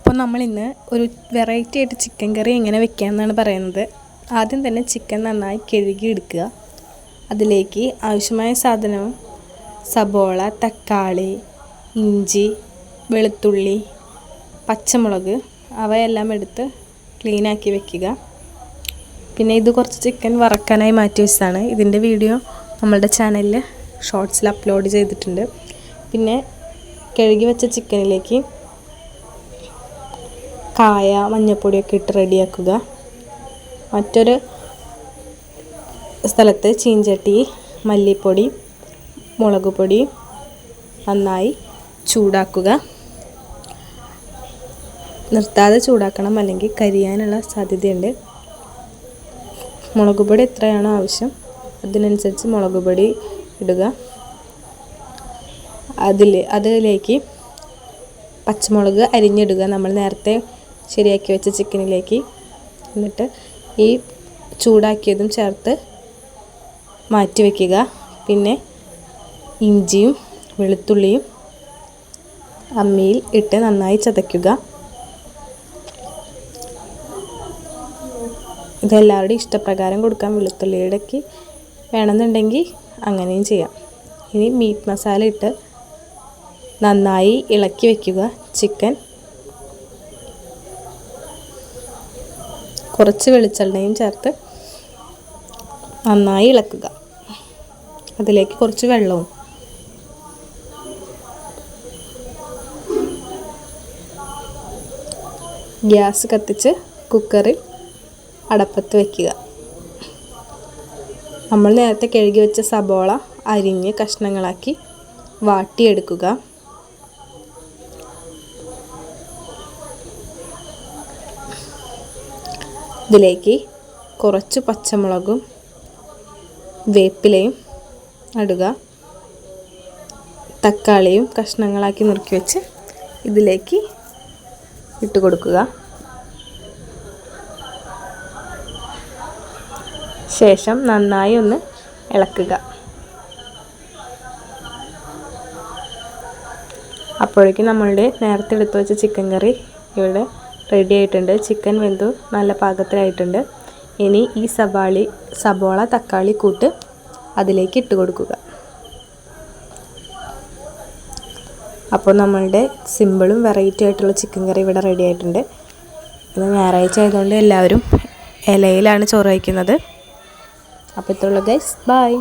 അപ്പോൾ നമ്മൾ ഇന്ന് ഒരു വെറൈറ്റി ആയിട്ട് ചിക്കൻ കറി എങ്ങനെ വെക്കാമെന്നാണ് പറയുന്നത്. ആദ്യം തന്നെ ചിക്കൻ നന്നായി കഴുകി എടുക്കുക. അതിലേക്ക് ആവശ്യമായ സാധനവും സബോള, തക്കാളി, ഇഞ്ചി, വെളുത്തുള്ളി, പച്ചമുളക് അവയെല്ലാം എടുത്ത് ക്ലീനാക്കി വെക്കുക. പിന്നെ ഇത് കുറച്ച് ചിക്കൻ വറക്കാനായി മാറ്റി വെച്ചതാണ്. ഇതിൻ്റെ വീഡിയോ നമ്മളുടെ ചാനലിൽ ഷോർട്സിൽ അപ്ലോഡ് ചെയ്തിട്ടുണ്ട്. പിന്നെ കഴുകി വെച്ച ചിക്കനിലേക്ക് കായ, മഞ്ഞൾപ്പൊടിയൊക്കെ ഇട്ട് റെഡിയാക്കുക. മറ്റൊരു സ്ഥലത്ത് ചീഞ്ചട്ടി മല്ലിപ്പൊടി, മുളക് പൊടി നന്നായി ചൂടാക്കുക. നിർത്താതെ ചൂടാക്കണം, അല്ലെങ്കിൽ കരിയാനുള്ള സാധ്യതയുണ്ട്. മുളക് പൊടി എത്രയാണോ ആവശ്യം അതിനനുസരിച്ച് മുളക് പൊടി ഇടുക. അതിലേക്ക് പച്ചമുളക് അരിഞ്ഞിടുക, നമ്മൾ നേരത്തെ ശരിയാക്കി വെച്ച ചിക്കനിലേക്ക്. എന്നിട്ട് ഈ ചൂടാക്കിയതും ചേർത്ത് മാറ്റി വയ്ക്കുക. പിന്നെ ഇഞ്ചിയും വെളുത്തുള്ളിയും അമ്മിയിൽ ഇട്ട് നന്നായി ചതയ്ക്കുക. ഇതെല്ലാവരുടെയും ഇഷ്ടപ്രകാരം കൊടുക്കാം. വെളുത്തുള്ളിയുടെക്ക് വേണമെന്നുണ്ടെങ്കിൽ അങ്ങനെയും ചെയ്യാം. ഇനി മീറ്റ് മസാല ഇട്ട് നന്നായി ഇളക്കി വയ്ക്കുക. ചിക്കൻ കുറച്ച് വെളിച്ചെണ്ണയും ചേർത്ത് നന്നായി ഇളക്കുക. അതിലേക്ക് കുറച്ച് വെള്ളവും. ഗ്യാസ് കത്തിച്ച് കുക്കറിൽ അടപ്പത്ത് വയ്ക്കുക. നമ്മൾ നേരത്തെ കഴുകി വെച്ച സബോള അരിഞ്ഞ് കഷ്ണങ്ങളാക്കി വാട്ടിയെടുക്കുക. ഇതിലേക്ക് കുറച്ച് പച്ചമുളകും വേപ്പിലയും നടുക. തക്കാളിയും കഷ്ണങ്ങളാക്കി നുറുക്കി വെച്ച് ഇതിലേക്ക് ഇട്ട് കൊടുക്കുക. ശേഷം നന്നായി ഒന്ന് ഇളക്കുക. അപ്പോഴേക്കും നമ്മളുടെ നേരത്തെ എടുത്തു വെച്ച ചിക്കൻ കറി ഇവിടെ റെഡി ആയിട്ടുണ്ട്. ചിക്കൻ വെന്തു നല്ല പാകത്തിലായിട്ടുണ്ട്. ഇനി ഈ സബോള തക്കാളി കൂട്ട് അതിലേക്ക് ഇട്ട് കൊടുക്കുക. അപ്പോൾ നമ്മളുടെ സിമ്പിളും വെറൈറ്റി ആയിട്ടുള്ള ചിക്കൻ കറി ഇവിടെ റെഡി ആയിട്ടുണ്ട്. ഇന്ന് ഞായറാഴ്ച ആയതുകൊണ്ട് എല്ലാവരും ഇലയിലാണ് ചോറ് വയ്ക്കുന്നത്. അപ്പോൾ ഇത്രയുള്ളൂ ഗൈസ്, ബൈ.